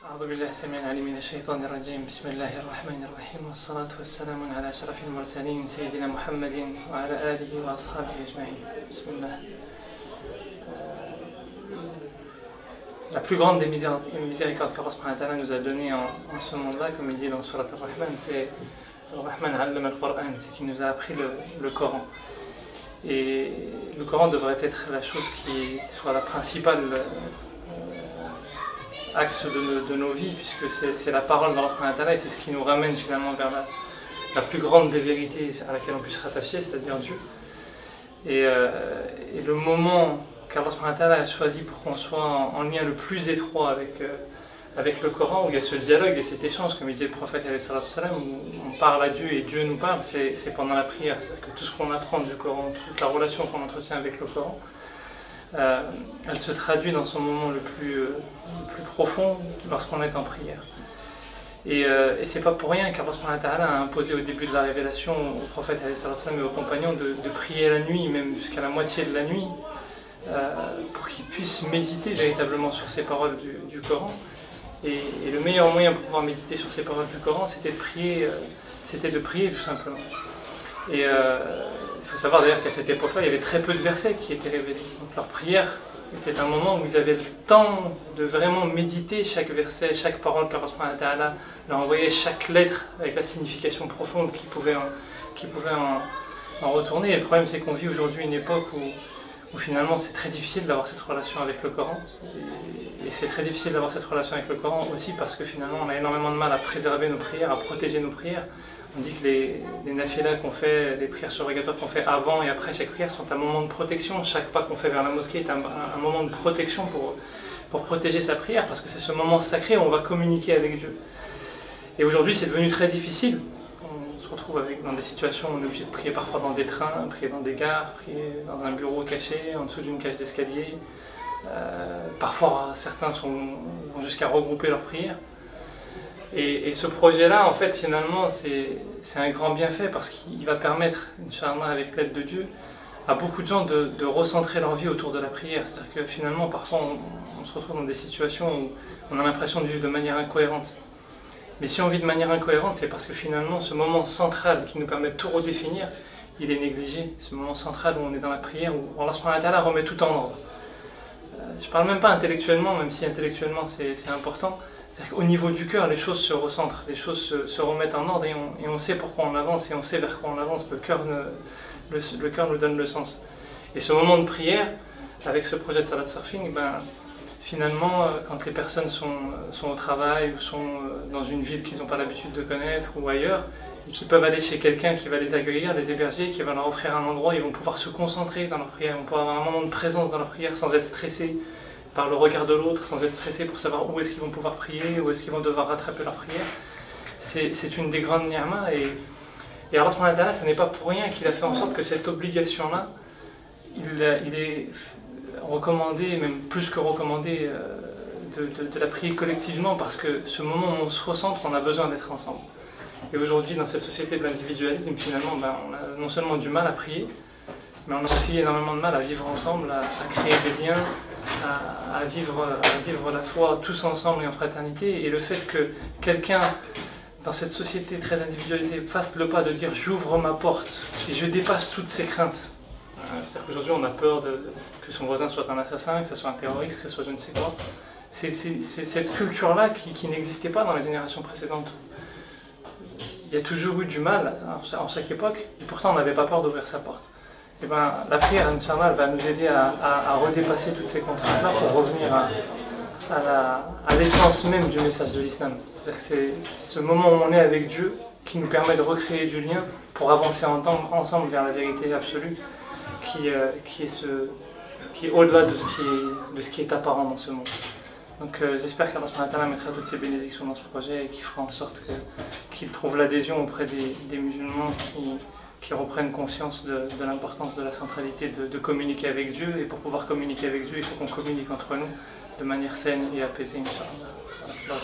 أعوذ بالله السميع العليم من الشيطان الرجيم بسم الله الرحمن الرحيم والصلاة والسلام على أشرف المرسلين سيدنا محمد وعلى آله وأصحابه أجمعين. بسم الله. La plus grande des miséricordes qu'Allah nous a données en ce monde-là, comme il dit dans Surat al-Rahman, c'est Al-Rahman Allama al-Qur'an, c'est qu'il nous a appris le Coran. Et le Coran devrait être la chose qui soit la principale axe de nos vies, puisque c'est la parole d'Allah et c'est ce qui nous ramène finalement vers la plus grande des vérités à laquelle on puisse se rattacher, c'est-à-dire Dieu. Et le moment qu'Allah a choisi pour qu'on soit en lien le plus étroit avec le Coran, où il y a ce dialogue et cet échange, comme il dit le prophète, où on parle à Dieu et Dieu nous parle, c'est pendant la prière. C'est-à-dire que tout ce qu'on apprend du Coran, toute la relation qu'on entretient avec le Coran, elle se traduit dans son moment le plus profond lorsqu'on est en prière. Et c'est pas pour rien qu'Allah a imposé au début de la révélation au prophète et aux compagnons de prier la nuit, même jusqu'à la moitié de la nuit, pour qu'ils puissent méditer véritablement sur ces paroles du Coran. Et le meilleur moyen pour pouvoir méditer sur ces paroles du Coran, c'était de prier tout simplement. Et il faut savoir d'ailleurs qu'à cette époque-là, il y avait très peu de versets qui étaient révélés. Donc leur prière était un moment où ils avaient le temps de vraiment méditer chaque verset, chaque parole qu'Allah leur envoyait, chaque lettre avec la signification profonde qu'ils pouvaient en retourner. Et le problème, c'est qu'on vit aujourd'hui une époque où finalement c'est très difficile d'avoir cette relation avec le Coran. Et c'est très difficile d'avoir cette relation avec le Coran aussi parce que finalement on a énormément de mal à préserver nos prières, à protéger nos prières. On dit que les nafilas qu'on fait, les prières surrogatoires qu'on fait avant et après chaque prière sont un moment de protection. Chaque pas qu'on fait vers la mosquée est un moment de protection pour protéger sa prière, parce que c'est ce moment sacré où on va communiquer avec Dieu. Et aujourd'hui c'est devenu très difficile. On se retrouve dans des situations où on est obligé de prier parfois dans des trains, prier dans des gares, prier dans un bureau caché, en dessous d'une cage d'escalier. Parfois certains vont jusqu'à regrouper leurs prières. Et ce projet-là, en fait, finalement, c'est un grand bienfait parce qu'il va permettre, Inch'Allah, avec l'aide de Dieu, à beaucoup de gens de recentrer leur vie autour de la prière. C'est-à-dire que finalement, parfois, on se retrouve dans des situations où on a l'impression de vivre de manière incohérente. Mais si on vit de manière incohérente, c'est parce que finalement, ce moment central qui nous permet de tout redéfinir, il est négligé. Ce moment central où on est dans la prière, où Allah subhanahu wa ta'ala remet tout en ordre. Je ne parle même pas intellectuellement, même si intellectuellement c'est important. C'est-à-dire qu'au niveau du cœur, les choses se recentrent, les choses se remettent en ordre et on sait pourquoi on avance et on sait vers quoi on avance. Le cœur nous donne le sens. Et ce moment de prière, avec ce projet de Salat Surfing, finalement, quand les personnes sont au travail ou sont dans une ville qu'ils n'ont pas l'habitude de connaître ou ailleurs, et qui peuvent aller chez quelqu'un qui va les accueillir, les héberger, qui va leur offrir un endroit, ils vont pouvoir se concentrer dans leur prière, ils vont pouvoir avoir un moment de présence dans leur prière sans être stressés par le regard de l'autre, sans être stressés pour savoir où est-ce qu'ils vont pouvoir prier, où est-ce qu'ils vont devoir rattraper leur prière. C'est une des grandes ni'mas et Allah subhanahu wa ta'ala, ce n'est pas pour rien qu'il a fait en sorte que cette obligation-là, il est recommandé, même plus que recommandé, de la prier collectivement, parce que ce moment où on se recentre, on a besoin d'être ensemble. Et aujourd'hui, dans cette société de l'individualisme, finalement, on a non seulement du mal à prier, mais on a aussi énormément de mal à vivre ensemble, à créer des liens, à vivre la foi tous ensemble et en fraternité. Et le fait que quelqu'un, dans cette société très individualisée, fasse le pas de dire « j'ouvre ma porte et je dépasse toutes ces craintes ». C'est-à-dire qu'aujourd'hui, on a peur que son voisin soit un assassin, que ce soit un terroriste, que ce soit je ne sais quoi. C'est cette culture-là qui n'existait pas dans les générations précédentes. Il y a toujours eu du mal en chaque époque, et pourtant on n'avait pas peur d'ouvrir sa porte. Et la prière, Inch'Allah, va nous aider à redépasser toutes ces contraintes-là pour revenir à l'essence même du message de l'islam. C'est-à-dire que c'est ce moment où on est avec Dieu qui nous permet de recréer du lien pour avancer ensemble vers la vérité absolue qui est au-delà de ce qui est apparent dans ce monde. Donc j'espère qu'Allah mettra toutes ces bénédictions dans ce projet et qu'il fera en sorte qu'il trouve l'adhésion auprès des musulmans qui reprennent conscience de l'importance de la centralité de communiquer avec Dieu. Et pour pouvoir communiquer avec Dieu, il faut qu'on communique entre nous de manière saine et apaisée, Inch'Allah.